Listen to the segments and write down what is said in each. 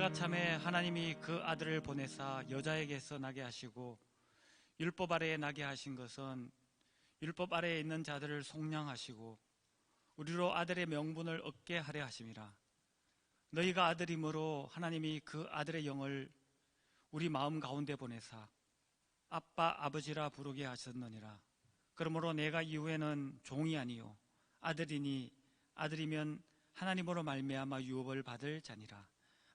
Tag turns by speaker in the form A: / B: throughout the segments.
A: 때가 참에 하나님이 그 아들을 보내사 여자에게서 나게 하시고 율법 아래에 나게 하신 것은 율법 아래에 있는 자들을 속량하시고 우리로 아들의 명분을 얻게 하려 하심이라. 너희가 아들이므로 하나님이 그 아들의 영을 우리 마음 가운데 보내사 아빠 아버지라 부르게 하셨느니라. 그러므로 내가 이후에는 종이 아니요 아들이니 아들이면 하나님으로 말미암아 유업을 받을 자니라.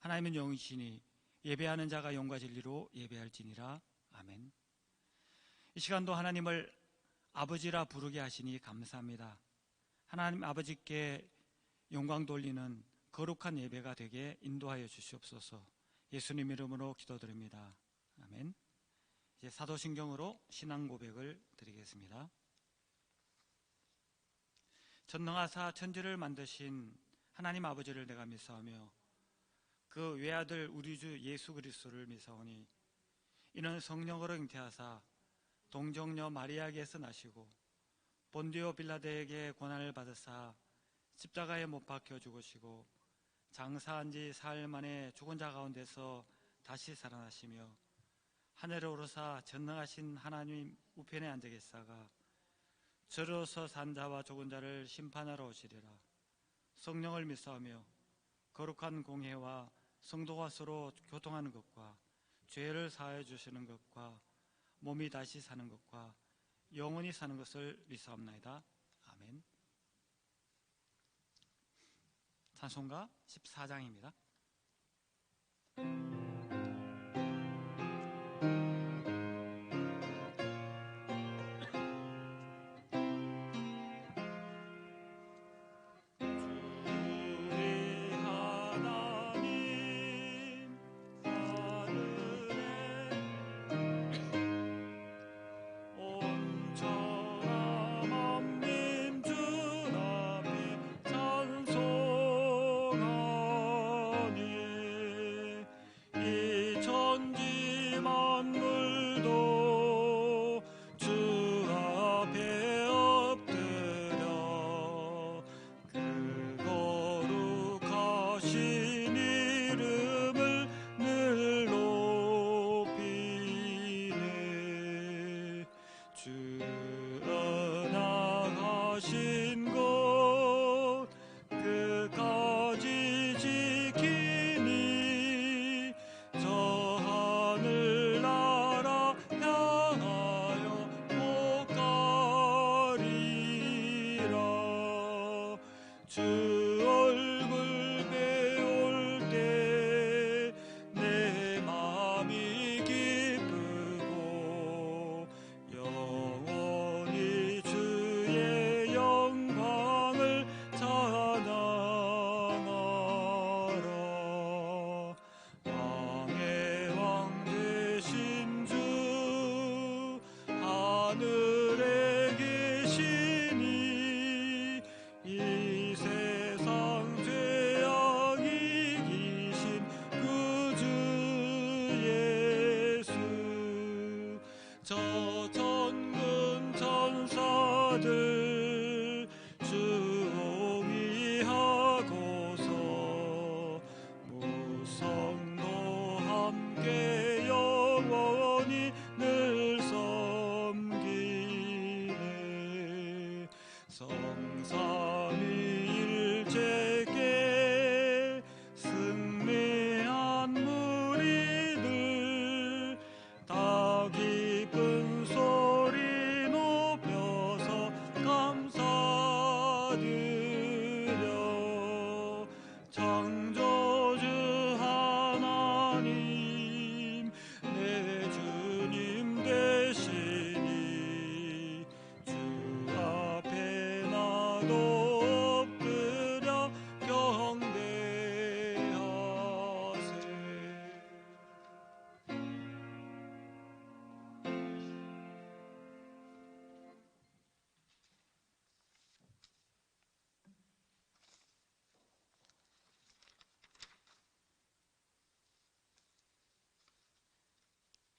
A: 하나님은 영이시니 예배하는 자가 영과 진리로 예배할지니라. 아멘. 이 시간도 하나님을 아버지라 부르게 하시니 감사합니다. 하나님 아버지께 영광 돌리는 거룩한 예배가 되게 인도하여 주시옵소서. 예수님 이름으로 기도드립니다. 아멘. 이제 사도신경으로 신앙 고백을 드리겠습니다. 전능하사 천지를 만드신 하나님 아버지를 내가 믿사오며 그 외아들 우리 주 예수 그리스도를 믿사오니 이는 성령으로 잉태하사 동정녀 마리아에게서 나시고 본디오 빌라데에게 고난을 받으사 십자가에 못 박혀 죽으시고 장사한 지 사흘 만에 죽은 자 가운데서 다시 살아나시며 하늘에 오르사 전능하신 하나님 우편에 앉아 계시다가 저로서 산 자와 죽은 자를 심판하러 오시리라. 성령을 믿사오며 거룩한 공회와 성도가 서로 교통하는 것과 죄를 사하여 주시는 것과 몸이 다시 사는 것과 영원히 사는 것을 믿사옵나이다. 아멘. 찬송가 14장입니다.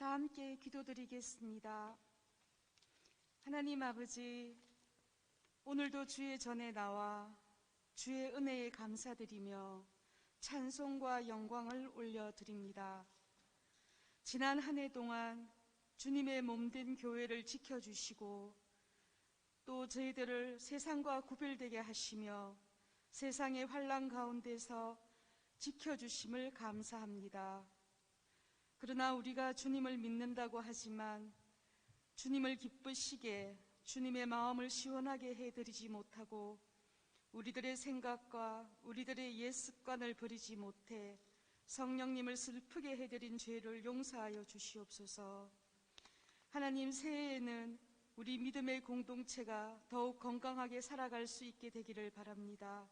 B: 다 함께 기도드리겠습니다. 하나님 아버지, 오늘도 주의 전에 나와 주의 은혜에 감사드리며 찬송과 영광을 올려드립니다. 지난 한 해 동안 주님의 몸된 교회를 지켜주시고 또 저희들을 세상과 구별되게 하시며 세상의 환난 가운데서 지켜주심을 감사합니다. 그러나 우리가 주님을 믿는다고 하지만 주님을 기쁘시게 주님의 마음을 시원하게 해드리지 못하고 우리들의 생각과 우리들의 옛 습관을 버리지 못해 성령님을 슬프게 해드린 죄를 용서하여 주시옵소서. 하나님, 새해에는 우리 믿음의 공동체가 더욱 건강하게 살아갈 수 있게 되기를 바랍니다.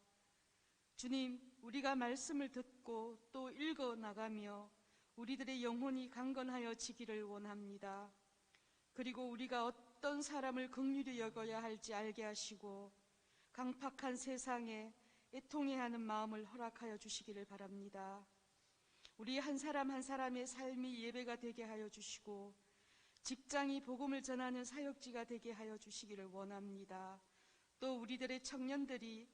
B: 주님, 우리가 말씀을 듣고 또 읽어 나가며 우리들의 영혼이 강건하여지기를 원합니다. 그리고 우리가 어떤 사람을 긍휼히 여겨야 할지 알게 하시고 강팍한 세상에 애통해하는 마음을 허락하여 주시기를 바랍니다. 우리 한 사람 한 사람의 삶이 예배가 되게 하여 주시고 직장이 복음을 전하는 사역지가 되게 하여 주시기를 원합니다. 또 우리들의 청년들이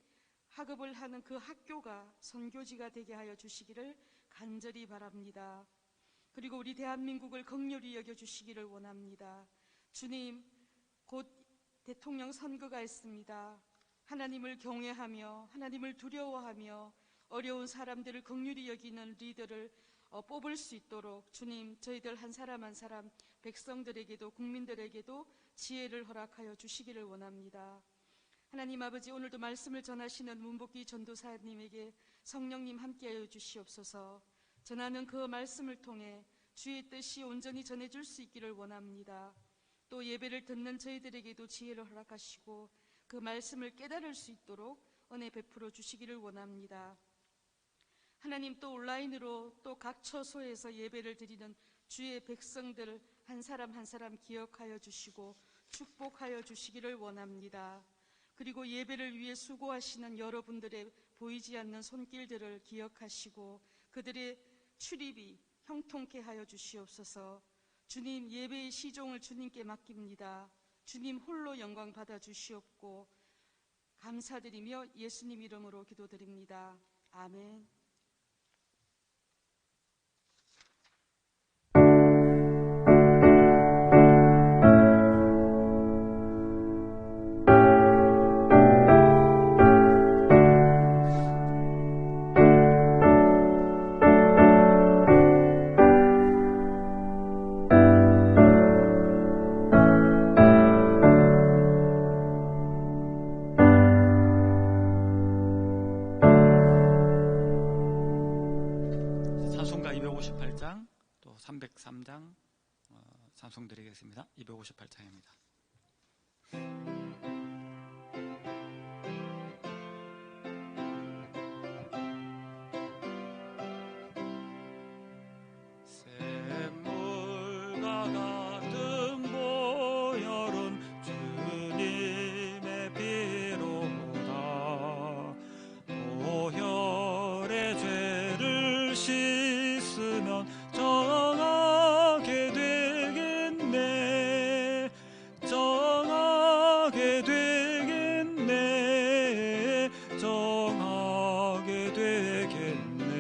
B: 학업을 하는 그 학교가 선교지가 되게 하여 주시기를 간절히 바랍니다. 그리고 우리 대한민국을 긍휼히 여겨주시기를 원합니다. 주님, 곧 대통령 선거가 있습니다. 하나님을 경외하며 하나님을 두려워하며 어려운 사람들을 긍휼히 여기는 리더를 뽑을 수 있도록 주님, 저희들 한 사람 한 사람 백성들에게도 국민들에게도 지혜를 허락하여 주시기를 원합니다. 하나님 아버지, 오늘도 말씀을 전하시는 문복기 전도사님에게 성령님 함께하여 주시옵소서. 전하는 그 말씀을 통해 주의 뜻이 온전히 전해질 수 있기를 원합니다. 또 예배를 듣는 저희들에게도 지혜를 허락하시고 그 말씀을 깨달을 수 있도록 은혜 베풀어 주시기를 원합니다. 하나님, 또 온라인으로 또 각 처소에서 예배를 드리는 주의 백성들 한 사람 한 사람 기억하여 주시고 축복하여 주시기를 원합니다. 그리고 예배를 위해 수고하시는 여러분들의 보이지 않는 손길들을 기억하시고 그들의 출입이 형통케 하여 주시옵소서. 주님, 예배의 시종을 주님께 맡깁니다. 주님 홀로 영광 받아 주시옵고 감사드리며 예수님 이름으로 기도드립니다. 아멘.
A: 찬송가 258장 또 303장 찬송드리겠습니다. 258장입니다. 샘물과 같은 보혈은 주님의 피로다. 보혈의 죄를 씻으면 정하게 되겠네. 정하게 되겠네. 정하게 되겠네.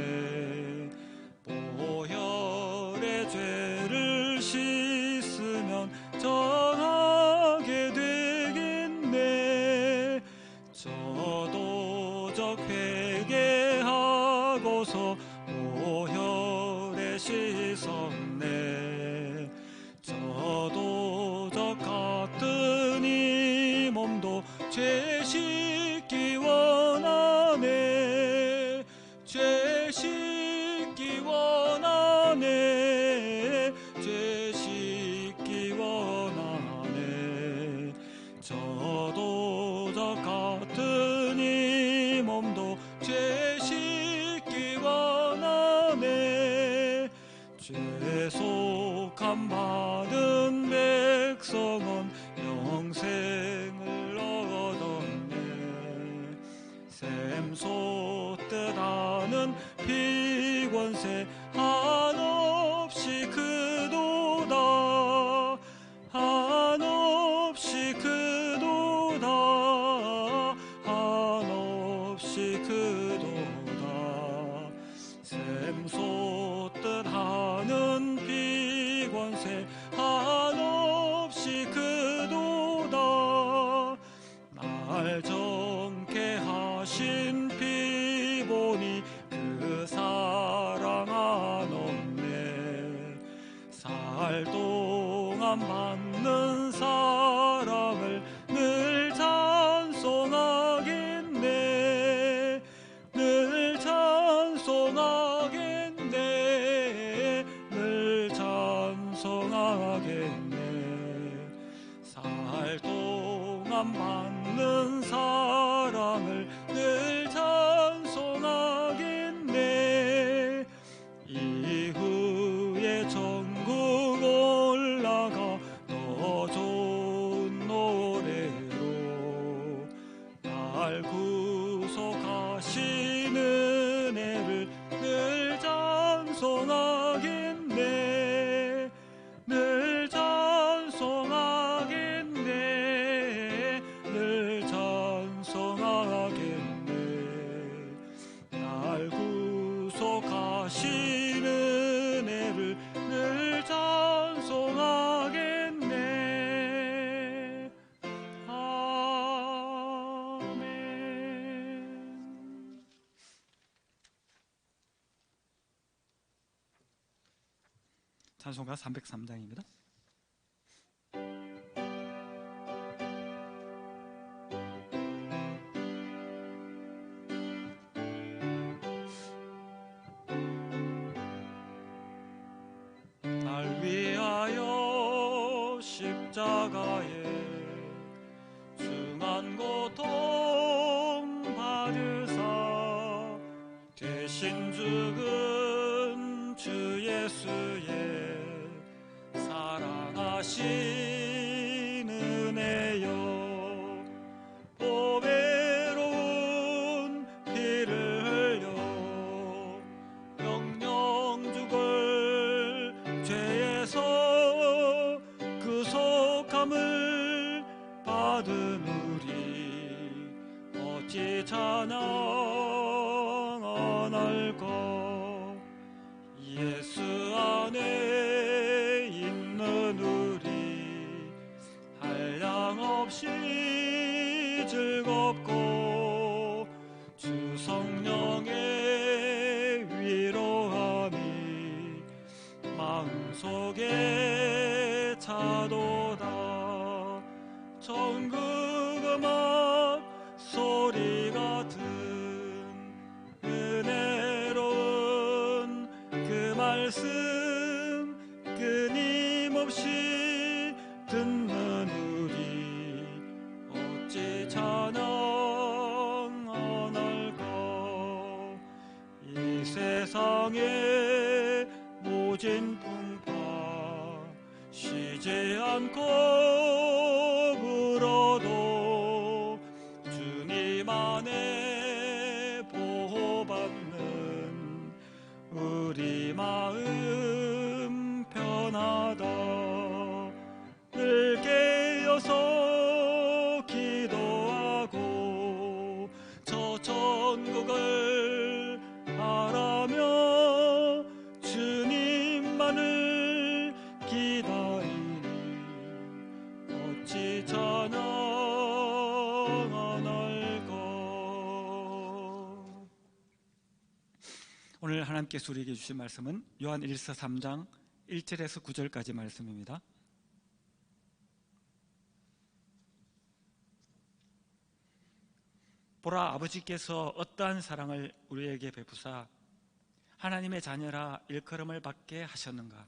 A: 보혈의 죄를 씻으면 정하게 되겠네. 저도적 회개하고서 보혈에 씻었네. 저도적 같은 이 몸도 죄 씻기 원하네. 죄 씻기 원하네. 죄 씻기 원하네. 저도적 같은 이 몸도 죄 씻기 원하네. 죄속함 받은 백성은 영생을 얻었네. 샘솟듯 하는 피권세 한없이 크도다. 한없이 크도다. 한없이 크도다. 흘리신 피 보니 그 사랑 한없네. 살 동안 받는 사랑을 늘 찬송하겠네. 늘 찬송하겠네. 늘 찬송하겠네. 살 동안 받는 사랑을 늘 찬송하겠네. 이후에 천국 올라가 더 좋은 노래로 날 구속하신 은혜를 늘 찬송하겠네. 늘 찬송하겠네. 늘 찬송하겠네. 날 구속하신 은혜를 늘 찬송하겠네. 아멘. 찬송가 303장입니다. 날 위하여 십자가에 중한 고통 받으사 대신 죽은 주 예수의 사랑하신 은혜여, 보배로운 피를 흘려 영영 죽을 죄에서 구속함을 받은 우리 어찌 찬양하날까. 예수 안에 있는 우리 한량없이 즐겁고 주 성령의 위로함이 마음속에 차도다. 천국 음악 소리 같은 은혜로운 그 말씀 끊임없이 듣는 우리 어찌 찬양하날까. 이 세상의 모진 풍파 쉬지 않고 불어도 주님 안에 보호받는 우리 마음 편하다. 늘 깨어서 기도하고 저 천국을 바라며 주님만을 기다리니 어찌 찬양하날까. 오늘 하나님께서 우리에게 주신 말씀은 요한 1서 3장 1절에서 9절까지 말씀입니다. 보라, 아버지께서 어떠한 사랑을 우리에게 베푸사 하나님의 자녀라 일컬음을 받게 하셨는가.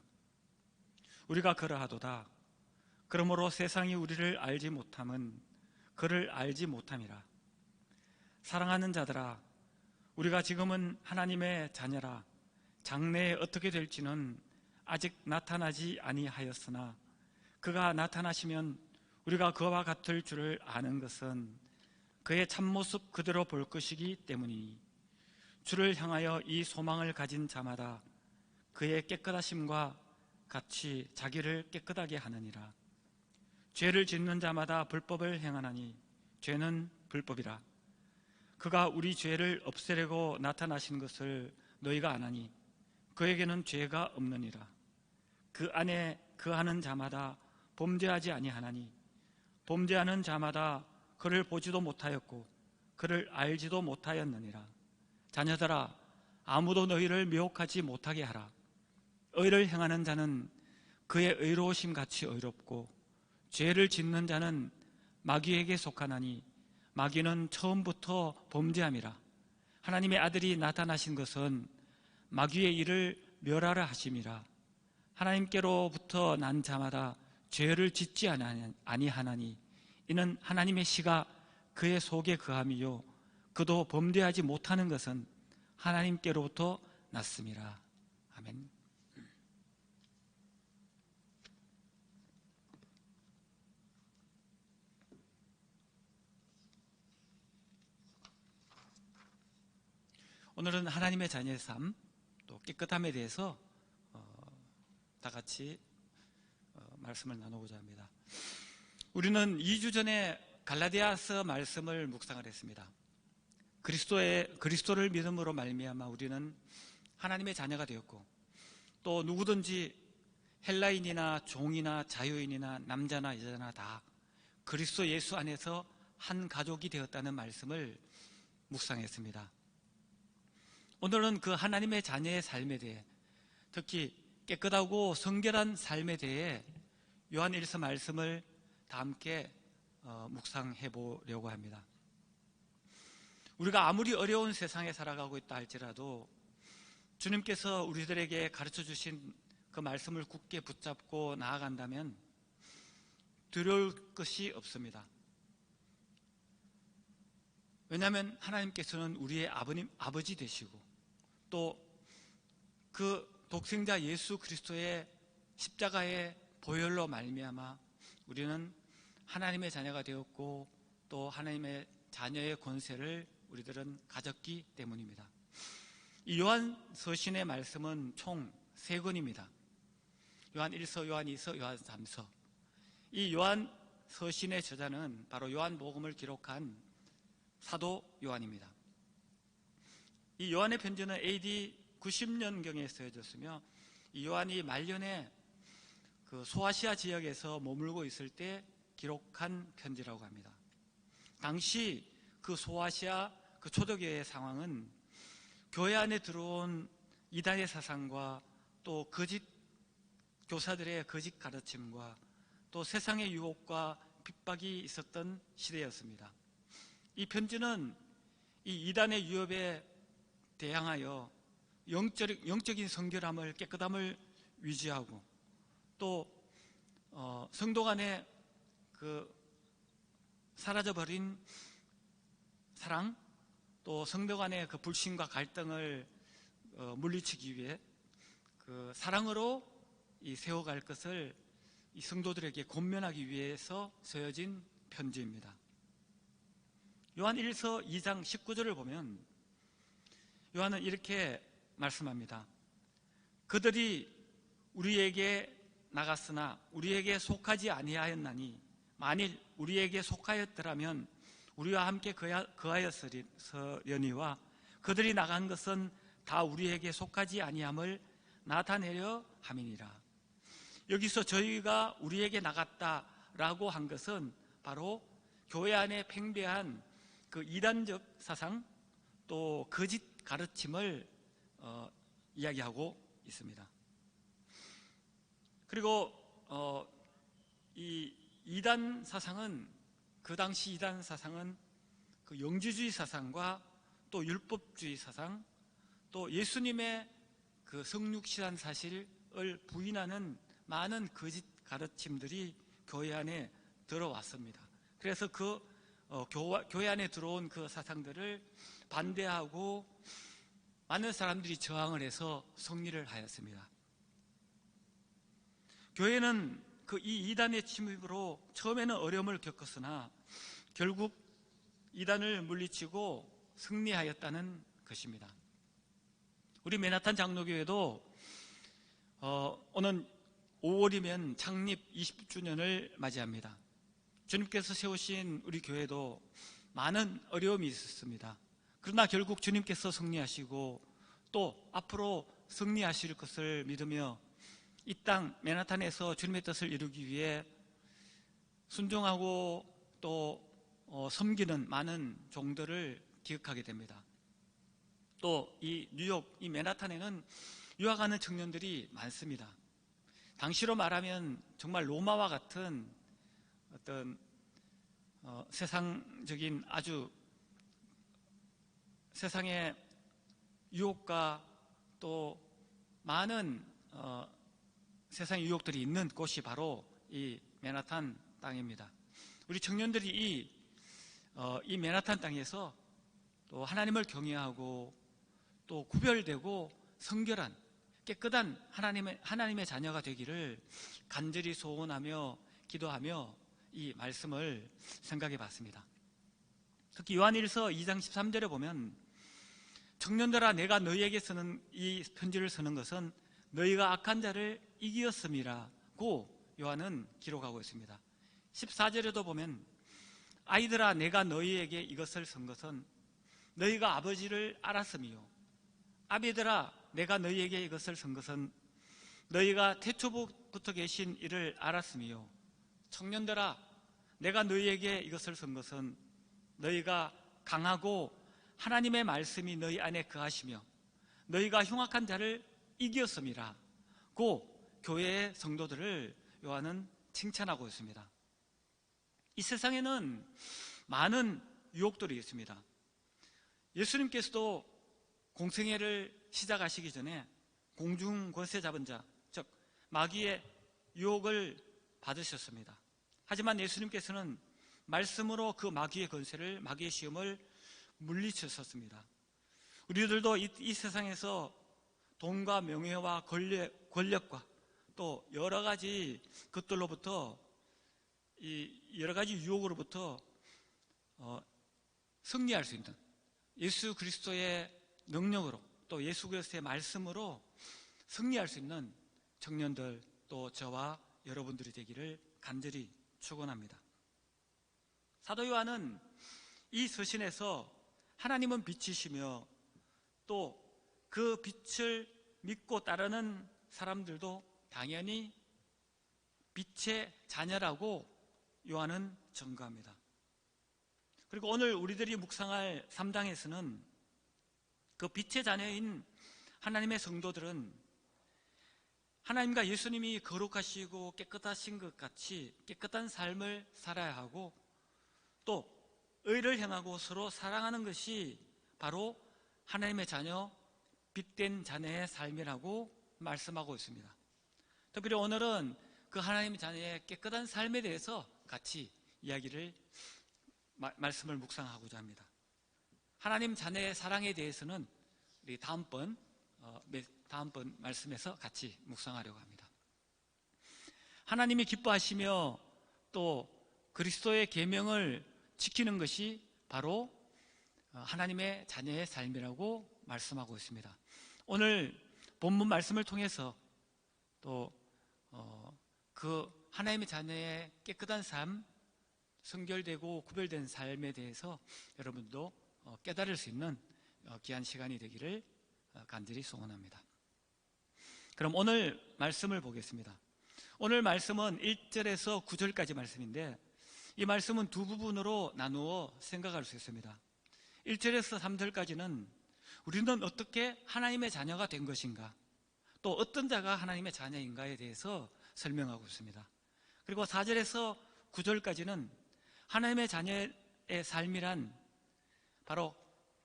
A: 우리가 그러하도다. 그러므로 세상이 우리를 알지 못함은 그를 알지 못함이라. 사랑하는 자들아, 우리가 지금은 하나님의 자녀라. 장래에 어떻게 될지는 아직 나타나지 아니하였으나 그가 나타나시면 우리가 그와 같을 줄을 아는 것은 그의 참모습 그대로 볼 것이기 때문이니 주를 향하여 이 소망을 가진 자마다 그의 깨끗하심과 같이 자기를 깨끗하게 하느니라. 죄를 짓는 자마다 불법을 행하나니 죄는 불법이라. 그가 우리 죄를 없애려고 나타나신 것을 너희가 아나니 그에게는 죄가 없느니라. 그 안에 그하는 자마다 범죄하지 아니하나니 범죄하는 자마다 그를 보지도 못하였고 그를 알지도 못하였느니라. 자녀들아, 아무도 너희를 미혹하지 못하게 하라. 의를 행하는 자는 그의 의로우심 같이 의롭고 죄를 짓는 자는 마귀에게 속하나니 마귀는 처음부터 범죄함이라. 하나님의 아들이 나타나신 것은 마귀의 일을 멸하라 하심이라. 하나님께로부터 난 자마다 죄를 짓지 아니하나니 이는 하나님의 씨가 그의 속에 거함이요 그도 범죄하지 못하는 것은 하나님께로부터 났음이라. 아멘. 오늘은 하나님의 자녀의 삶, 또 깨끗함에 대해서 다 같이 말씀을 나누고자 합니다. 우리는 2주 전에 갈라디아서 말씀을 묵상을 했습니다. 그리스도를 믿음으로 말미암아 우리는 하나님의 자녀가 되었고, 또 누구든지 헬라인이나 종이나 자유인이나 남자나 여자나 다 그리스도 예수 안에서 한 가족이 되었다는 말씀을 묵상했습니다. 오늘은 그 하나님의 자녀의 삶에 대해, 특히 깨끗하고 성결한 삶에 대해 요한 1서 말씀을 다 함께 묵상해 보려고 합니다. 우리가 아무리 어려운 세상에 살아가고 있다 할지라도 주님께서 우리들에게 가르쳐 주신 그 말씀을 굳게 붙잡고 나아간다면 두려울 것이 없습니다. 왜냐하면 하나님께서는 우리의 아버지 되시고, 또 그 독생자 예수 그리스도의 십자가의 보혈로 말미암아 우리는 하나님의 자녀가 되었고, 또 하나님의 자녀의 권세를 우리들은 가졌기 때문입니다. 이 요한 서신의 말씀은 총 3권입니다. 요한 1서, 요한 2서, 요한 3서. 이 요한 서신의 저자는 바로 요한복음을 기록한 사도 요한입니다. 이 요한의 편지는 AD 90년경에 쓰여졌으며, 이 요한이 말년에 그 소아시아 지역에서 머물고 있을 때 기록한 편지라고 합니다. 당시 그 소아시아 그 초대교회의 상황은 교회 안에 들어온 이단의 사상과 또 거짓 교사들의 거짓 가르침과 또 세상의 유혹과 핍박이 있었던 시대였습니다. 이 편지는 이 이단의 위협에 대항하여 영적인 성결함을, 깨끗함을 유지하고, 또 성도 간에 그 사라져버린 사랑, 또 성도 간의 그 불신과 갈등을 물리치기 위해 그 사랑으로 이 세워갈 것을 이 성도들에게 권면하기 위해서 쓰여진 편지입니다. 요한 1서 2장 19절을 보면 요한은 이렇게 말씀합니다. 그들이 우리에게 나갔으나 우리에게 속하지 아니하였나니 만일 우리에게 속하였더라면 우리와 함께 거하였으려니와 그들이 나간 것은 다 우리에게 속하지 아니함을 나타내려 함이니라. 여기서 저희가 우리에게 나갔다라고 한 것은 바로 교회 안에 팽배한 그 이단적 사상, 또 거짓 가르침을 이야기하고 있습니다. 그리고 이 이단 사상은, 그 당시 이단 사상은 그 영지주의 사상과 또 율법주의 사상, 또 예수님의 그 성육신한 사실을 부인하는 많은 거짓 가르침들이 교회 안에 들어왔습니다. 그래서 그 교회 안에 들어온 그 사상들을 반대하고 많은 사람들이 저항을 해서 승리를 하였습니다. 교회는 그 이 이단의 침입으로 처음에는 어려움을 겪었으나 결국 이단을 물리치고 승리하였다는 것입니다. 우리 맨하탄 장로교회도 오는 5월이면 창립 20주년을 맞이합니다. 주님께서 세우신 우리 교회도 많은 어려움이 있었습니다. 그러나 결국 주님께서 승리하시고 또 앞으로 승리하실 것을 믿으며 이 땅 맨하탄에서 주님의 뜻을 이루기 위해 순종하고 또 섬기는 많은 종들을 기억하게 됩니다. 또 이 뉴욕, 이 맨하탄에는 유학하는 청년들이 많습니다. 당시로 말하면 정말 로마와 같은 어떤 세상적인 아주 세상의 유혹과 또 많은 세상의 유혹들이 있는 곳이 바로 이 맨하탄 땅입니다. 우리 청년들이 이 맨하탄 땅에서 또 하나님을 경외하고 또 구별되고 성결한 깨끗한 하나님의 자녀가 되기를 간절히 소원하며 기도하며 이 말씀을 생각해 봤습니다. 특히 요한일서 2장 13절에 보면 청년들아 내가 너희에게 쓰는 이 편지를 쓰는 것은 너희가 악한 자를 이기었음이라고 요한은 기록하고 있습니다. 14절에도 보면 아이들아 내가 너희에게 이것을 쓴 것은 너희가 아버지를 알았음이요 아비들아 내가 너희에게 이것을 쓴 것은 너희가 태초부터 계신 이를 알았음이요 청년들아 내가 너희에게 이것을 쓴 것은 너희가 강하고 하나님의 말씀이 너희 안에 거하시며 너희가 흉악한 자를 이기었음이라 고 교회의 성도들을 요한은 칭찬하고 있습니다. 이 세상에는 많은 유혹들이 있습니다. 예수님께서도 공생애를 시작하시기 전에 공중 권세 잡은 자, 즉 마귀의 유혹을 받으셨습니다. 하지만 예수님께서는 말씀으로 그 마귀의 권세를, 마귀의 시험을 물리쳤었습니다. 우리들도 이 세상에서 돈과 명예와 권력과 또 여러 가지 것들로부터 이 여러 가지 유혹으로부터 승리할 수 있는 예수 그리스도의 능력으로 또 예수 그리스도의 말씀으로 승리할 수 있는 청년들 또 저와 여러분들이 되기를 간절히 축원합니다. 사도 요한은 이 서신에서 하나님은 빛이시며 또 그 빛을 믿고 따르는 사람들도 당연히 빛의 자녀라고 요한은 증거합니다. 그리고 오늘 우리들이 묵상할 3장에서는 그 빛의 자녀인 하나님의 성도들은 하나님과 예수님이 거룩하시고 깨끗하신 것 같이 깨끗한 삶을 살아야 하고 또 의를 행하고 서로 사랑하는 것이 바로 하나님의 자녀, 빛된 자녀의 삶이라고 말씀하고 있습니다. 특별히 오늘은 그 하나님의 자녀의 깨끗한 삶에 대해서 같이 말씀을 묵상하고자 합니다. 하나님 자녀의 사랑에 대해서는 우리 다음번 말씀에서 같이 묵상하려고 합니다. 하나님이 기뻐하시며 또 그리스도의 계명을 지키는 것이 바로 하나님의 자녀의 삶이라고 말씀하고 있습니다. 오늘 본문 말씀을 통해서 또 그 하나님의 자녀의 깨끗한 삶, 성결되고 구별된 삶에 대해서 여러분도 깨달을 수 있는 귀한 시간이 되기를 간절히 소원합니다. 그럼 오늘 말씀을 보겠습니다. 오늘 말씀은 1절에서 9절까지 말씀인데 이 말씀은 두 부분으로 나누어 생각할 수 있습니다. 1절에서 3절까지는 우리는 어떻게 하나님의 자녀가 된 것인가, 또 어떤 자가 하나님의 자녀인가에 대해서 설명하고 있습니다. 그리고 4절에서 9절까지는 하나님의 자녀의 삶이란 바로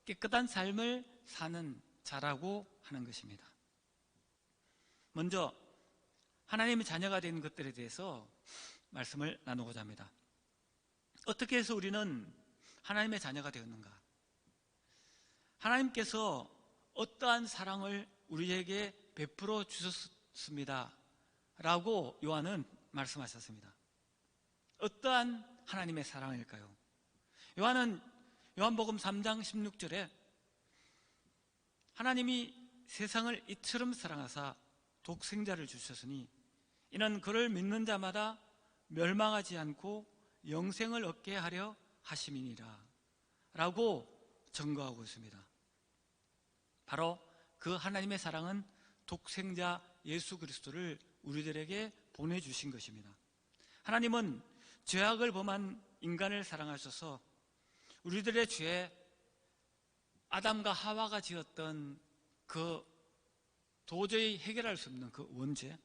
A: 깨끗한 삶을 사는 자라고 하는 것입니다. 먼저 하나님의 자녀가 된 것들에 대해서 말씀을 나누고자 합니다. 어떻게 해서 우리는 하나님의 자녀가 되었는가? 하나님께서 어떠한 사랑을 우리에게 베풀어 주셨습니다 라고 요한은 말씀하셨습니다. 어떠한 하나님의 사랑일까요? 요한은 요한복음 3장 16절에 하나님이 세상을 이처럼 사랑하사 독생자를 주셨으니 이는 그를 믿는 자마다 멸망하지 않고 영생을 얻게 하려 하심이니라 라고 증거하고 있습니다. 바로 그 하나님의 사랑은 독생자 예수 그리스도를 우리들에게 보내주신 것입니다. 하나님은 죄악을 범한 인간을 사랑하셔서 우리들의 죄, 아담과 하와가 지었던 그 도저히 해결할 수 없는 그 원죄,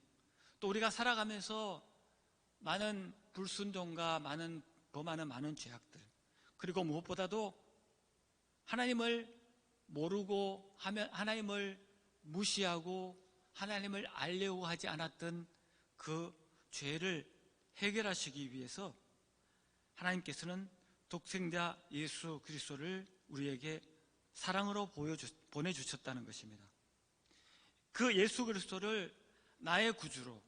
A: 또 우리가 살아가면서 많은 불순종과 범하는 많은 죄악들, 그리고 무엇보다도 하나님을 모르고 하나님을 무시하고 하나님을 알려고 하지 않았던 그 죄를 해결하시기 위해서 하나님께서는 독생자 예수 그리스도를 우리에게 사랑으로 보내주셨다는 것입니다. 그 예수 그리스도를 나의 구주로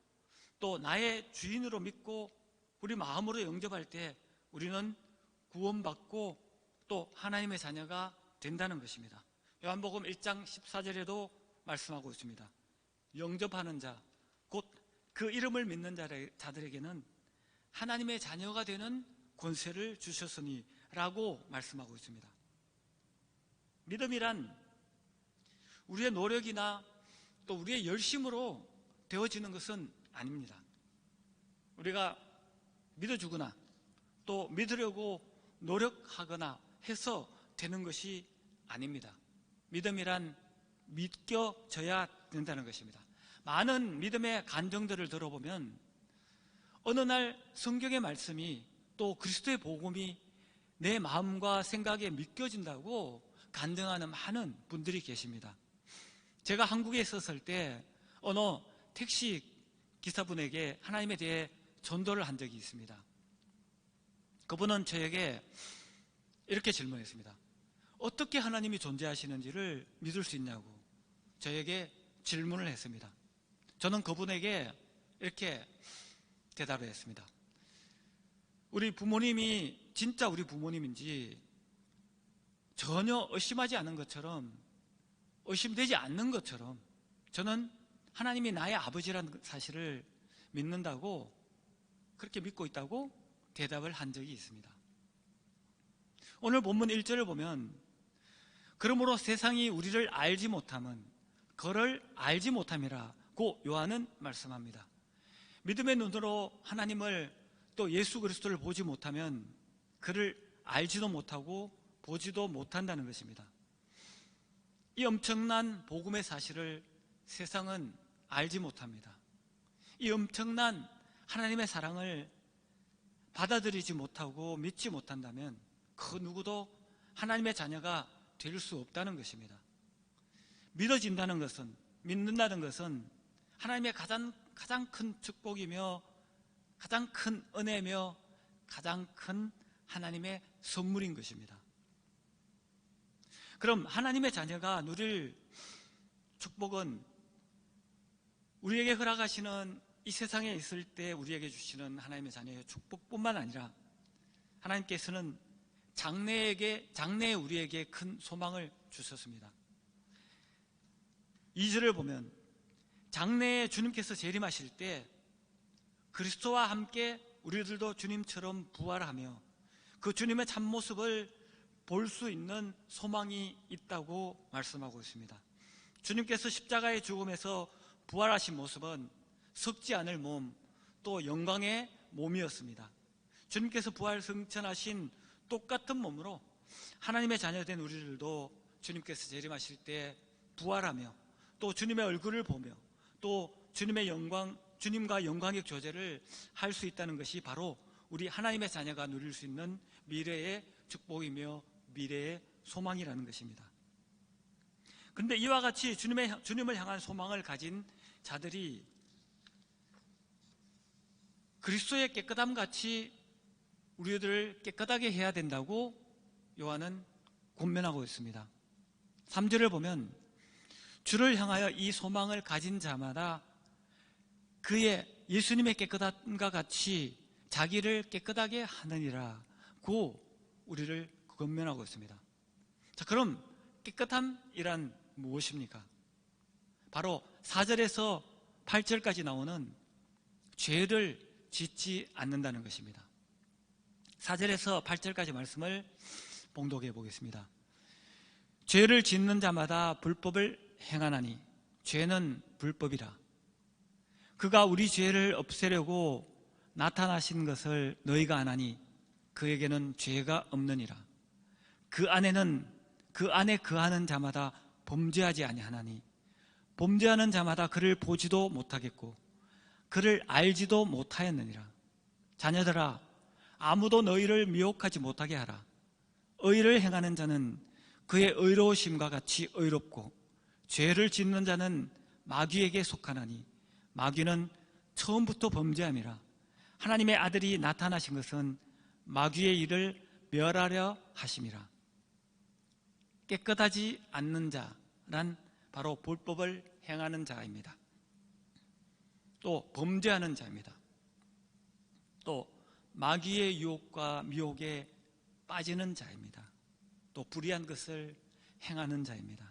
A: 또 나의 주인으로 믿고 우리 마음으로 영접할 때 우리는 구원받고 또 하나님의 자녀가 된다는 것입니다. 요한복음 1장 14절에도 말씀하고 있습니다. 영접하는 자, 곧 그 이름을 믿는 자들에게는 하나님의 자녀가 되는 권세를 주셨으니 라고 말씀하고 있습니다. 믿음이란 우리의 노력이나 또 우리의 열심으로 되어지는 것은 아닙니다. 우리가 믿어주거나 또 믿으려고 노력하거나 해서 되는 것이 아닙니다. 믿음이란 믿겨져야 된다는 것입니다. 많은 믿음의 간증들을 들어보면 어느 날 성경의 말씀이 또 그리스도의 복음이 내 마음과 생각에 믿겨진다고 간증하는 많은 분들이 계십니다. 제가 한국에 있었을 때 어느 택시 기사분에게 하나님에 대해 전도를 한 적이 있습니다. 그분은 저에게 이렇게 질문했습니다. 어떻게 하나님이 존재하시는지를 믿을 수 있냐고 저에게 질문을 했습니다. 저는 그분에게 이렇게 대답을 했습니다. 우리 부모님이 진짜 우리 부모님인지 전혀 의심하지 않은 것처럼, 의심되지 않는 것처럼 저는 하나님이 나의 아버지라는 사실을 믿는다고, 그렇게 믿고 있다고 대답을 한 적이 있습니다. 오늘 본문 1절을 보면 그러므로 세상이 우리를 알지 못함은 그를 알지 못함이라고 요한은 말씀합니다. 믿음의 눈으로 하나님을 또 예수 그리스도를 보지 못하면 그를 알지도 못하고 보지도 못한다는 것입니다. 이 엄청난 복음의 사실을 세상은 알지 못합니다. 이 엄청난 하나님의 사랑을 받아들이지 못하고 믿지 못한다면 그 누구도 하나님의 자녀가 될 수 없다는 것입니다. 믿어진다는 것은, 믿는다는 것은 하나님의 가장 큰 축복이며 가장 큰 은혜며 가장 큰 하나님의 선물인 것입니다. 그럼 하나님의 자녀가 누릴 축복은 우리에게 허락하시는 이 세상에 있을 때 우리에게 주시는 하나님의 자녀의 축복뿐만 아니라 하나님께서는 장래에 우리에게 큰 소망을 주셨습니다. 2절을 보면 장래에 주님께서 재림하실 때 그리스도와 함께 우리들도 주님처럼 부활하며 그 주님의 참모습을 볼 수 있는 소망이 있다고 말씀하고 있습니다. 주님께서 십자가의 죽음에서 부활하신 모습은 썩지 않을 몸, 또 영광의 몸이었습니다. 주님께서 부활 승천하신 똑같은 몸으로 하나님의 자녀된 우리들도 주님께서 재림하실 때 부활하며 또 주님의 얼굴을 보며 또 주님과 영광의 교제를 할 수 있다는 것이 바로 우리 하나님의 자녀가 누릴 수 있는 미래의 축복이며 미래의 소망이라는 것입니다. 그런데 이와 같이 주님을 향한 소망을 가진 자들이 그리스도의 깨끗함 같이 우리들을 깨끗하게 해야 된다고 요한은 권면하고 있습니다. 3절을 보면 주를 향하여 이 소망을 가진 자마다 그의 예수님의 깨끗함과 같이 자기를 깨끗하게 하느니라고 우리를 권면하고 있습니다. 자, 그럼 깨끗함이란 무엇입니까? 바로 4절에서 8절까지 나오는 죄를 짓지 않는다는 것입니다. 4절에서 8절까지 말씀을 봉독해 보겠습니다. 죄를 짓는 자마다 불법을 행하나니 죄는 불법이라. 그가 우리 죄를 없애려고 나타나신 것을 너희가 아나니 그에게는 죄가 없느니라. 그 안에 거하는 자마다 범죄하지 아니하나니 범죄하는 자마다 그를 보지도 못하겠고 그를 알지도 못하였느니라. 자녀들아, 아무도 너희를 미혹하지 못하게 하라. 의를 행하는 자는 그의 의로우심과 같이 의롭고 죄를 짓는 자는 마귀에게 속하나니 마귀는 처음부터 범죄함이라. 하나님의 아들이 나타나신 것은 마귀의 일을 멸하려 하심이라. 깨끗하지 않는 자란 바로 불법을 행하는 자입니다. 또 범죄하는 자입니다. 또 마귀의 유혹과 미혹에 빠지는 자입니다. 또 불의한 것을 행하는 자입니다.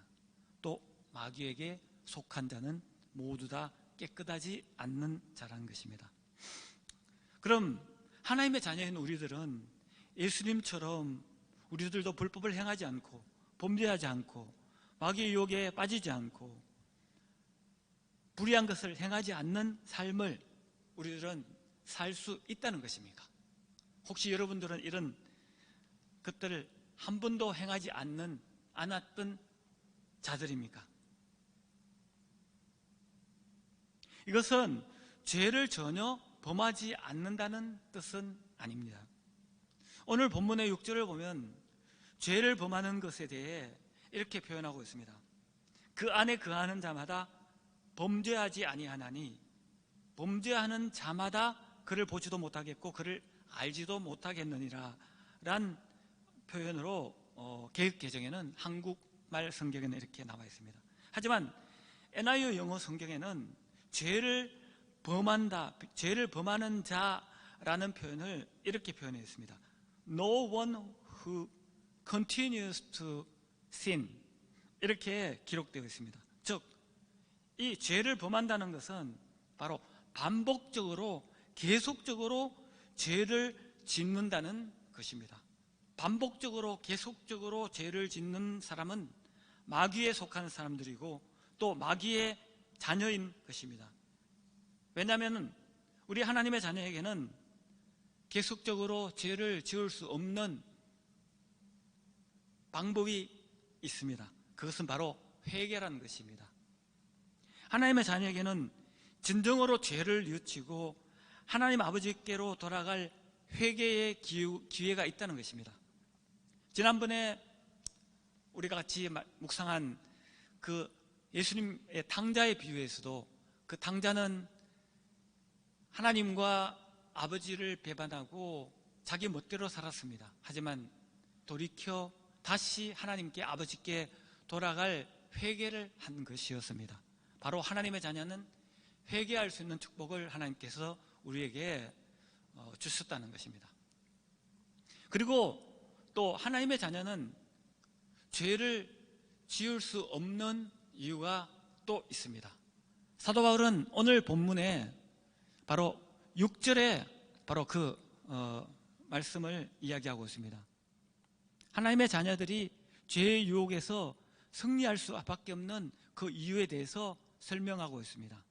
A: 또 마귀에게 속한 자는 모두 다 깨끗하지 않는 자라는 것입니다. 그럼 하나님의 자녀인 우리들은 예수님처럼 우리들도 불법을 행하지 않고 범죄하지 않고 마귀의 유혹에 빠지지 않고 불의한 것을 행하지 않는 삶을 우리들은 살 수 있다는 것입니까? 혹시 여러분들은 이런 것들을 한 번도 행하지 않았던 자들입니까? 이것은 죄를 전혀 범하지 않는다는 뜻은 아닙니다. 오늘 본문의 6절을 보면 죄를 범하는 것에 대해 이렇게 표현하고 있습니다. 그 안에 거하는 자마다 범죄하지 아니하나니 범죄하는 자마다 그를 보지도 못하겠고 그를 알지도 못하겠느니라 란 표현으로 개역개정에는 한국말 성경에는 이렇게 나와 있습니다. 하지만 NIV 영어 성경에는 죄를 범하는 자라는 표현을 이렇게 표현해 있습니다. No one who continues to sin 이렇게 기록되어 있습니다. 즉, 이 죄를 범한다는 것은 바로 반복적으로 계속적으로 죄를 짓는다는 것입니다. 반복적으로 계속적으로 죄를 짓는 사람은 마귀에 속한 사람들이고 또 마귀의 자녀인 것입니다. 왜냐하면 우리 하나님의 자녀에게는 계속적으로 죄를 지을 수 없는 방법이 있습니다. 그것은 바로 회개라는 것입니다. 하나님의 자녀에게는 진정으로 죄를 뉘우치고 하나님 아버지께로 돌아갈 회개의 기회가 있다는 것입니다. 지난번에 우리가 같이 묵상한 그 예수님의 탕자의 비유에서도 그 탕자는 하나님과 아버지를 배반하고 자기 멋대로 살았습니다. 하지만 돌이켜 다시 하나님께 아버지께 돌아갈 회개를 한 것이었습니다. 바로 하나님의 자녀는 회개할 수 있는 축복을 하나님께서 우리에게 주셨다는 것입니다. 그리고 또 하나님의 자녀는 죄를 지을 수 없는 이유가 또 있습니다. 사도 바울은 오늘 본문에 바로 6절에 바로 그 말씀을 이야기하고 있습니다. 하나님의 자녀들이 죄의 유혹에서 승리할 수밖에 없는 그 이유에 대해서 설명하고 있습니다.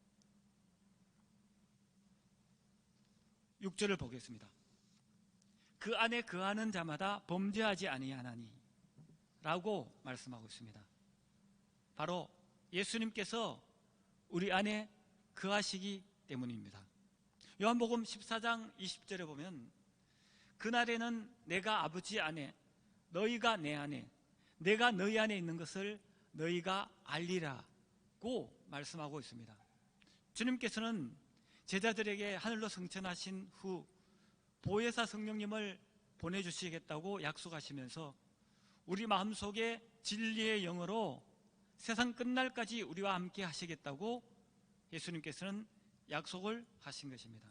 A: 6절을 보겠습니다. 그 안에 거하는 자마다 범죄하지 아니하나니 라고 말씀하고 있습니다. 바로 예수님께서 우리 안에 거하시기 때문입니다. 요한복음 14장 20절에 보면 그날에는 내가 아버지 안에 너희가 내 안에 내가 너희 안에 있는 것을 너희가 알리라고 말씀하고 있습니다. 주님께서는 제자들에게 하늘로 승천하신 후 보혜사 성령님을 보내주시겠다고 약속하시면서 우리 마음속에 진리의 영으로 세상 끝날까지 우리와 함께 하시겠다고 예수님께서는 약속을 하신 것입니다.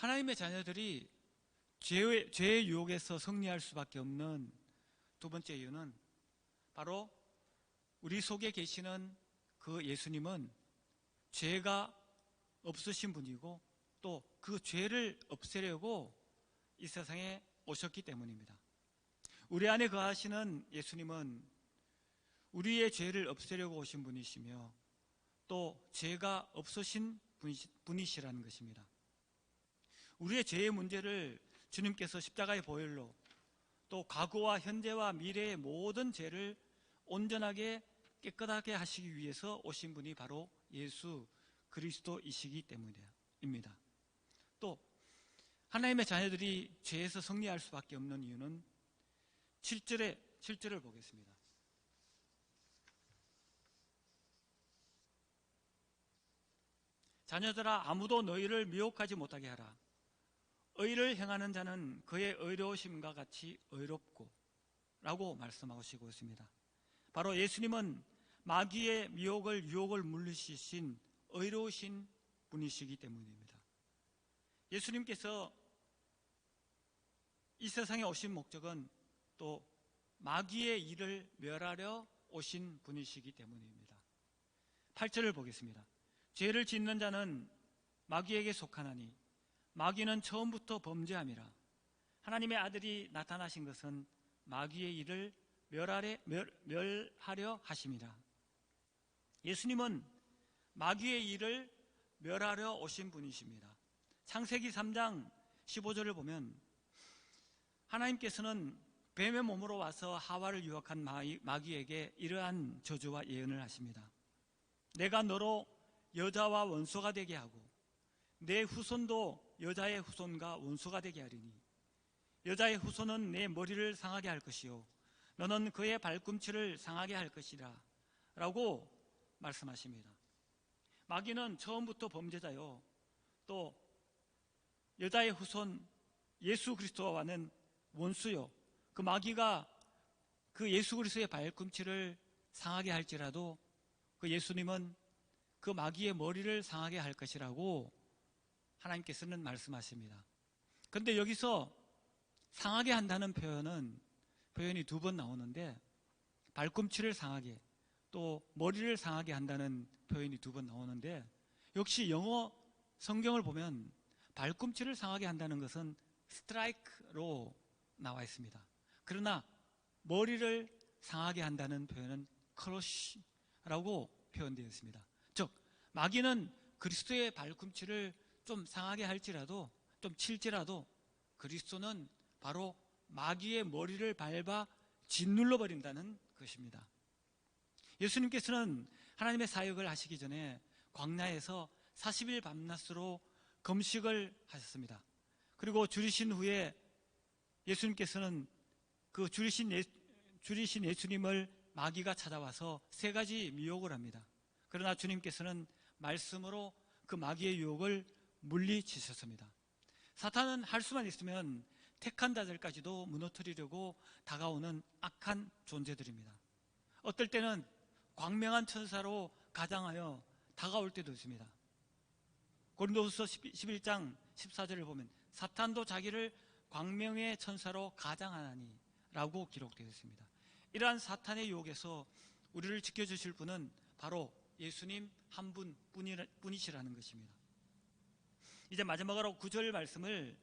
A: 하나님의 자녀들이 죄의 유혹에서 승리할 수밖에 없는 두 번째 이유는 바로 우리 속에 계시는 그 예수님은 죄가 없으신 분이고 또 그 죄를 없애려고 이 세상에 오셨기 때문입니다. 우리 안에 거하시는 예수님은 우리의 죄를 없애려고 오신 분이시며 또 죄가 없으신 분이시라는 것입니다. 우리의 죄의 문제를 주님께서 십자가의 보혈로 또 과거와 현재와 미래의 모든 죄를 온전하게 깨끗하게 하시기 위해서 오신 분이 바로 예수 그리스도이시기 때문입니다. 또 하나님의 자녀들이 죄에서 승리할 수밖에 없는 이유는 7절을 보겠습니다. 자녀들아, 아무도 너희를 미혹하지 못하게 하라. 의를 행하는 자는 그의 의로우심과 같이 의롭고 라고 말씀하시고 있습니다. 바로 예수님은 마귀의 유혹을 물리치신 의로우신 분이시기 때문입니다. 예수님께서 이 세상에 오신 목적은 또 마귀의 일을 멸하려 오신 분이시기 때문입니다. 8절을 보겠습니다. 죄를 짓는 자는 마귀에게 속하나니 마귀는 처음부터 범죄함이라. 하나님의 아들이 나타나신 것은 마귀의 일을 멸하려 하심이라. 예수님은 마귀의 일을 멸하려 오신 분이십니다. 창세기 3장 15절을 보면 하나님께서는 뱀의 몸으로 와서 하와를 유혹한 마귀에게 이러한 저주와 예언을 하십니다. 내가 너로 여자와 원수가 되게 하고 내 후손도 여자의 후손과 원수가 되게 하리니 여자의 후손은 내 머리를 상하게 할 것이요 너는 그의 발꿈치를 상하게 할 것이라 라고 말씀하십니다. 마귀는 처음부터 범죄자요 또 여자의 후손 예수 그리스도와는 원수요 그 마귀가 그 예수 그리스도의 발꿈치를 상하게 할지라도 그 예수님은 그 마귀의 머리를 상하게 할 것이라고 하나님께서는 말씀하십니다. 그런데 여기서 상하게 한다는 표현이 2번 나오는데 발꿈치를 상하게 또 머리를 상하게 한다는 표현이 2번 나오는데 역시 영어 성경을 보면 발꿈치를 상하게 한다는 것은 스트라이크로 나와 있습니다. 그러나 머리를 상하게 한다는 표현은 크러쉬라고 표현되어 있습니다. 즉 마귀는 그리스도의 발꿈치를 좀 상하게 할지라도 좀 칠지라도 그리스도는 바로 마귀의 머리를 밟아 짓눌러 버린다는 것입니다. 예수님께서는 하나님의 사역을 하시기 전에 광야에서 40일 밤낮으로 금식을 하셨습니다. 그리고 줄이신 후에 예수님께서는 그 줄이신 예수님을 마귀가 찾아와서 3가지 미혹을 합니다. 그러나 주님께서는 말씀으로 그 마귀의 유혹을 물리치셨습니다. 사탄은 할 수만 있으면 택한 자들까지도 무너뜨리려고 다가오는 악한 존재들입니다. 어떨 때는 광명한 천사로 가장하여 다가올 때도 있습니다. 고린도후서 11장 14절을 보면 사탄도 자기를 광명의 천사로 가장하나니 라고 기록되어 있습니다. 이러한 사탄의 유혹에서 우리를 지켜주실 분은 바로 예수님 한 분뿐이시라는 것입니다. 이제 마지막으로 9절 말씀을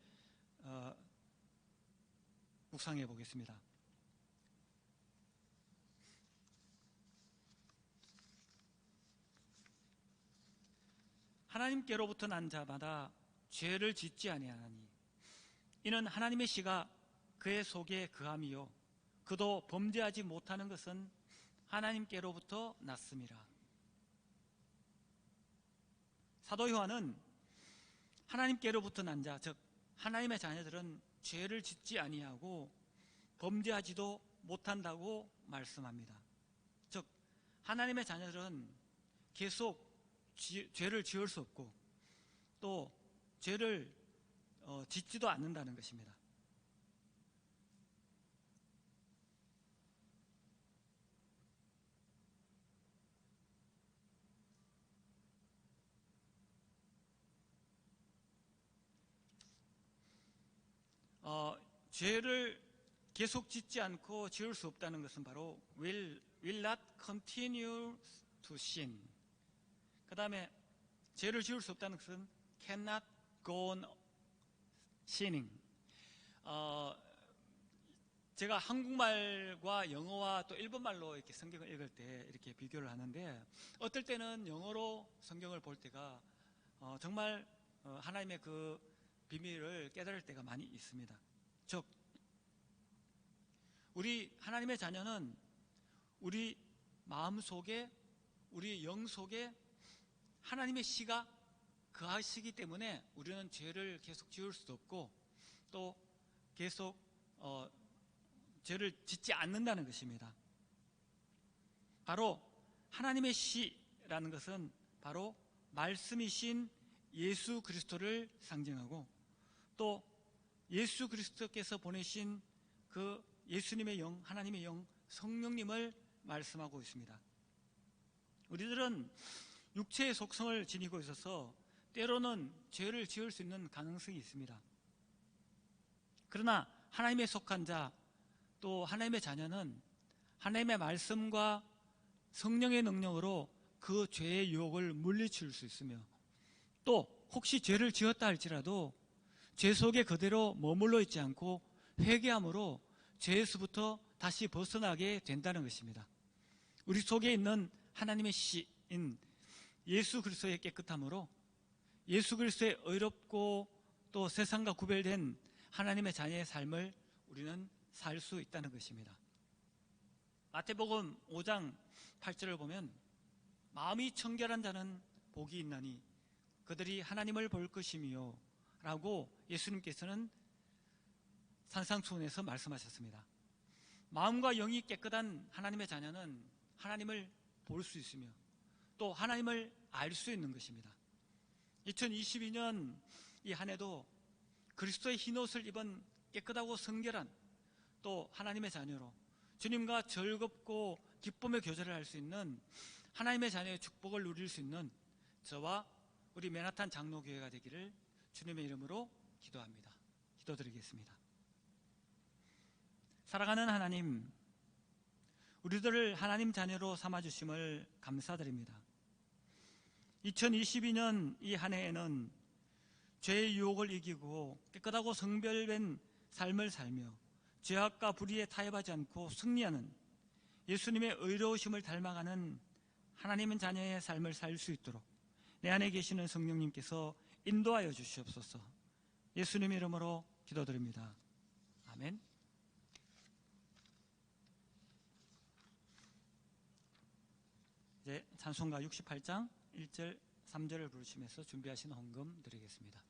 A: 묵상해 보겠습니다. 하나님께로부터 난 자마다 죄를 짓지 아니하나니 이는 하나님의 씨가 그의 속에 거함이요 그도 범죄하지 못하는 것은 하나님께로부터 났음이라. 사도 요한은 하나님께로부터 난 자, 즉 하나님의 자녀들은 죄를 짓지 아니하고 범죄하지도 못한다고 말씀합니다. 즉 하나님의 자녀들은 계속 죄를 지을 수 없고 또 죄를 짓지도 않는다는 것입니다. 죄를 계속 짓지 않고 지을 수 없다는 것은 바로 will not continue to sin. 그 다음에 죄를 지을 수 없다는 것은 cannot go on sinning. 제가 한국말과 영어와 또 일본말로 이렇게 성경을 읽을 때 이렇게 비교를 하는데, 어떨 때는 영어로 성경을 볼 때가 정말 하나님의 그 비밀을 깨달을 때가 많이 있습니다. 즉, 우리 하나님의 자녀는 우리 마음 속에, 우리 영 속에 하나님의 씨가 거하시기 때문에 우리는 죄를 계속 지을 수도 없고 또 계속 죄를 짓지 않는다는 것입니다. 바로 하나님의 씨라는 것은 바로 말씀이신 예수 그리스도를 상징하고, 또 예수 그리스도께서 보내신 그 예수님의 영, 하나님의 영, 성령님을 말씀하고 있습니다. 우리들은 육체의 속성을 지니고 있어서 때로는 죄를 지을 수 있는 가능성이 있습니다. 그러나 하나님의 속한 자, 또 하나님의 자녀는 하나님의 말씀과 성령의 능력으로 그 죄의 유혹을 물리칠 수 있으며, 또 혹시 죄를 지었다 할지라도 죄 속에 그대로 머물러 있지 않고 회개함으로 죄에서부터 다시 벗어나게 된다는 것입니다. 우리 속에 있는 하나님의 씨인 예수 그리스도의 깨끗함으로 예수 그리스도의 의롭고 또 세상과 구별된 하나님의 자녀의 삶을 우리는 살 수 있다는 것입니다. 마태복음 5장 8절을 보면 마음이 청결한 자는 복이 있나니 그들이 하나님을 볼 것이며 라고 예수님께서는 산상수훈에서 말씀하셨습니다. 마음과 영이 깨끗한 하나님의 자녀는 하나님을 볼 수 있으며 또 하나님을 알 수 있는 것입니다. 2022년 이 한 해도 그리스도의 흰옷을 입은 깨끗하고 성결한 또 하나님의 자녀로 주님과 즐겁고 기쁨의 교제를 할 수 있는 하나님의 자녀의 축복을 누릴 수 있는 저와 우리 맨하탄 장로교회가 되기를 주님의 이름으로 기도합니다. 기도드리겠습니다. 사랑하는 하나님, 우리들을 하나님 자녀로 삼아주심을 감사드립니다. 2022년 이 한 해에는 죄의 유혹을 이기고 깨끗하고 성별된 삶을 살며 죄악과 불의에 타협하지 않고 승리하는 예수님의 의로우심을 닮아가는 하나님의 자녀의 삶을 살 수 있도록 내 안에 계시는 성령님께서 인도하여 주시옵소서. 예수님 이름으로 기도드립니다. 아멘. 이제 찬송가 68장 1절 3절을 부르시면서 준비하신 헌금 드리겠습니다.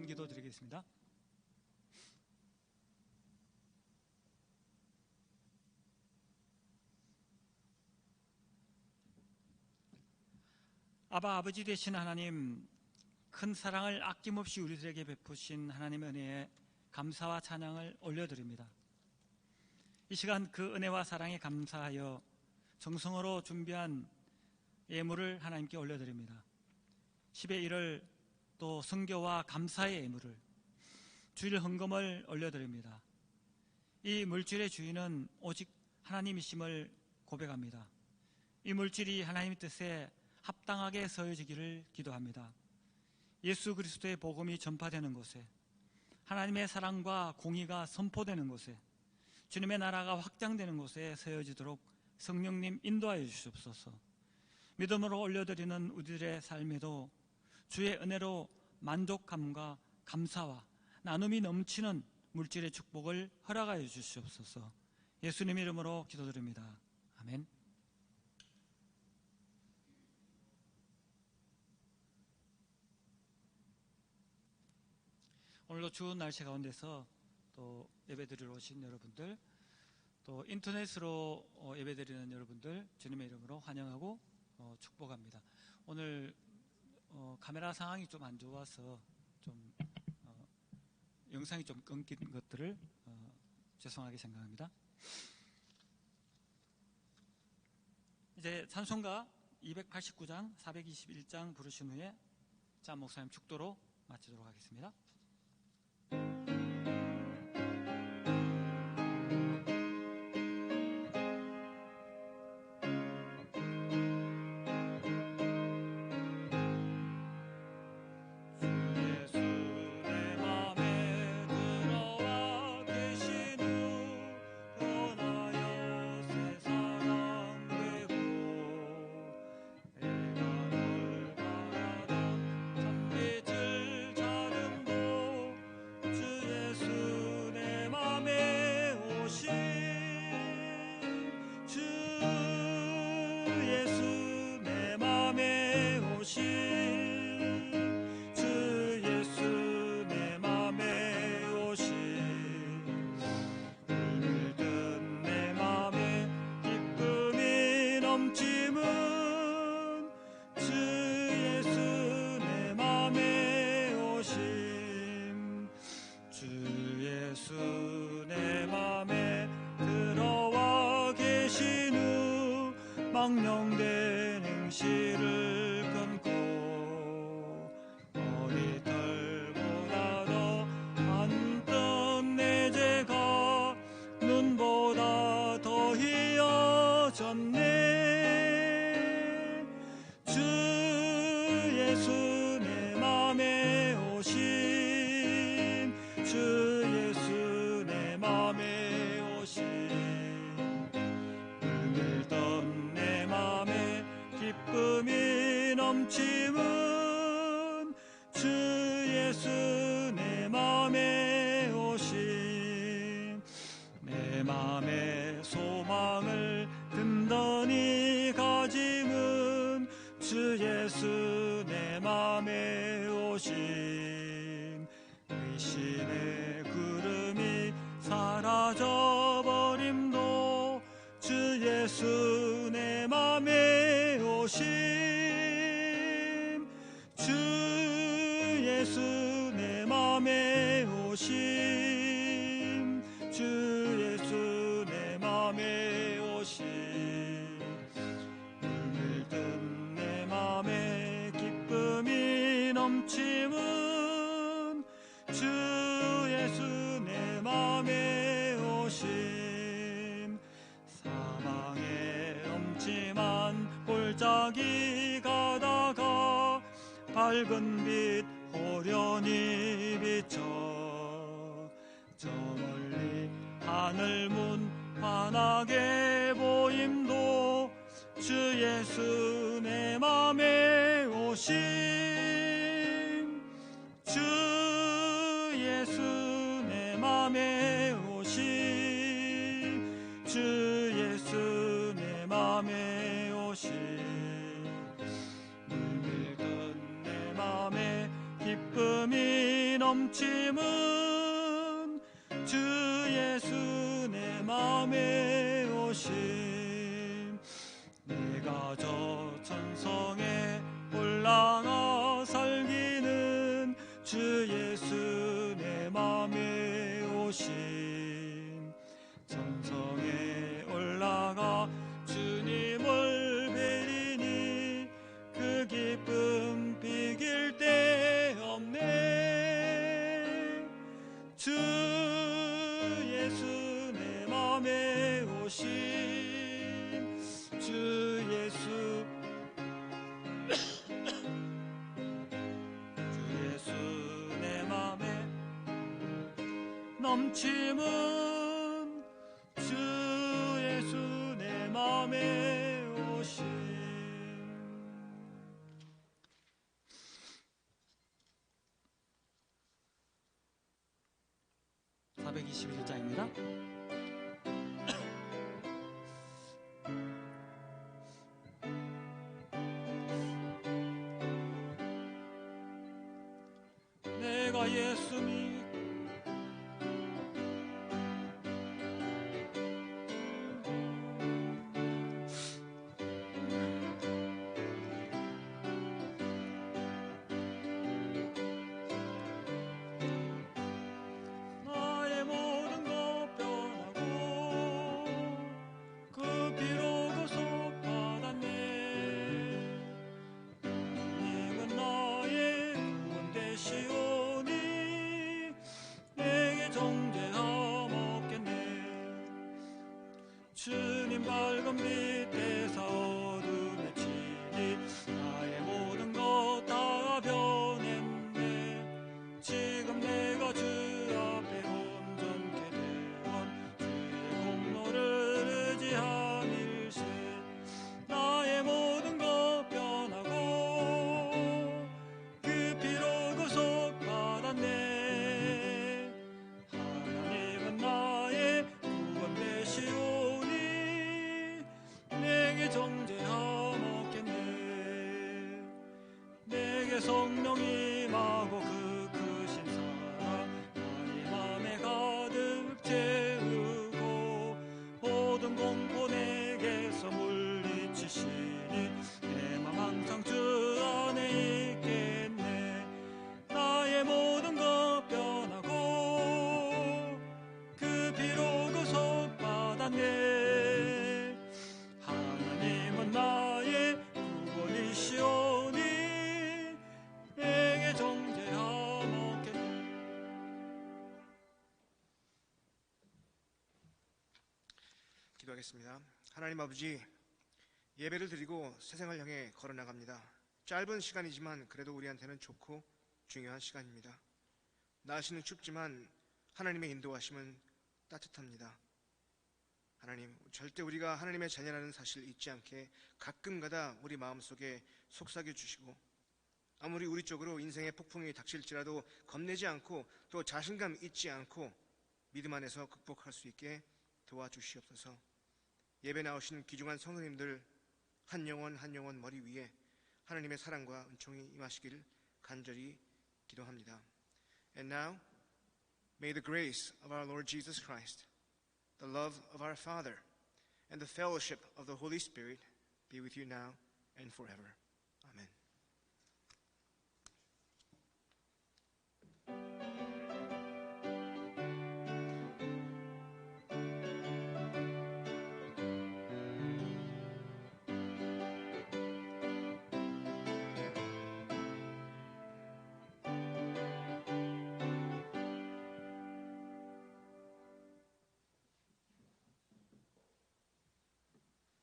A: 기도 드리겠습니다. 아버지 되신 하나님, 큰 사랑을 아낌없이 우리들에게 베푸신 하나님의 은혜에 감사와 찬양을 올려드립니다. 이 시간 그 은혜와 사랑에 감사하여 정성으로 준비한 예물을 하나님께 올려드립니다. 10의 1을 또 성교와 감사의 예물을, 주일 헌금을 올려드립니다. 이 물질의 주인은 오직 하나님이심을 고백합니다. 이 물질이 하나님의 뜻에 합당하게 서여지기를 기도합니다. 예수 그리스도의 복음이 전파되는 곳에, 하나님의 사랑과 공의가 선포되는 곳에, 주님의 나라가 확장되는 곳에 서여지도록 성령님 인도하여 주시옵소서. 믿음으로 올려드리는 우리들의 삶에도 주의 은혜로 만족감과 감사와 나눔이 넘치는 물질의 축복을 허락하여 주시옵소서. 예수님 이름으로 기도드립니다. 아멘. 오늘도 추운 날씨 가운데서 또 예배드리러 오신 여러분들, 또 인터넷으로 예배드리는 여러분들 주님의 이름으로 환영하고 축복합니다. 오늘 카메라 상황이 좀 안 좋아서 좀 영상이 좀 끊긴 것들을 죄송하게 생각합니다. 이제 찬송가 289장, 421장 부르신 후에 장 목사님 축도로 마치도록 하겠습니다. 망령된 행실을 끊고 머리털보다 더 많던 내 죄가 눈보다 더 희어졌네. 주 예수 내 맘에 오신, 주 예수 내 맘에 오신, 물들던 내 맘에 기쁨이 넘치는 주 예수 내 맘에 오신, 내 맘에 소망을 든든히 가짐은 주 예수 내 맘에 오신, 의심의 구름이 사라져버림도 주 예수 내 맘에 오신, 주 예수 내 맘에 오신, 주 예수 내 맘에 오신, 물든 내 맘에 기쁨이 넘치는 주 예수 내 맘에 오신, 사망의 엄침한 골짜기 가다가 밝은 빛 호련히 비쳐 저 멀리 하늘 문 환하게 보임도 주 예수 내 맘에 오신, 주 예수 내 맘에 오신, 주 예수 내 맘에 오신, 물밀던 내 맘에 기쁨이 넘치는 주 예수 내 맘에 오신, 내가 저 천성에 올라가 살기는 주 예수 내 맘에 오신, 천성에 올라가 주님을 뵈리니 그 기쁨 비길 데 없네. 주 예수 내 맘에 오신, 주 예수 넘침은 주 예수 내 맘에 오심. 421장입니다. 내가 예수 믿 나의 모든 것 변하고 그 피로 구속받았네. 주님은 나의 구원 되시오니 내게 정죄함 없겠네. 주님 밝은 빛에서 어둠에 치니 나의 모든 것 다 변했네. 지금 내가 주 앞에 온전케 되건 주의 공로를 의지함일세. 나의 모든 것 변하고 그 피로 구속받았네. 하나님은 나의 구원 되시오니 내게 정죄함 없겠네. 내게 성령 임하고 그 크신 사랑 나의 맘에 가득 채우고 모든 공포 내게서 물리치시니 내 맘 항상 주 안에 있겠네. 나의 모든 것 변하고 그 피로 구속받았네. 하나님은 나의 구원이시오니 내게 정죄함 없겠네.
C: 기도하겠습니다. 하나님 아버지, 예배를 드리고 세상을 향해 걸어나갑니다. 짧은 시간이지만 그래도 우리한테는 좋고 중요한 시간입니다. 날씨는 춥지만 하나님의 인도하심은 따뜻합니다. 하나님, 절대 우리가 하나님의 자녀라는 사실 잊지 않게 가끔가다 우리 마음속에 속삭여 주시고, 아무리 우리 쪽으로 인생의 폭풍이 닥칠지라도 겁내지 않고 또 자신감 잊지 않고 믿음 안에서 극복할 수 있게 도와주시옵소서. 예배 나오신 귀중한 성도님들 한 영혼 한 영혼 머리 위에 하나님의 사랑과 은총이 임하시길 간절히 기도합니다. And now, may the grace of our Lord Jesus Christ, the love of our Father, and the fellowship of the Holy Spirit be with you now and forever. Amen.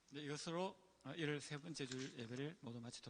A: 네, 이것으로 1월 세 번째 주일 예배를 모두 마치도록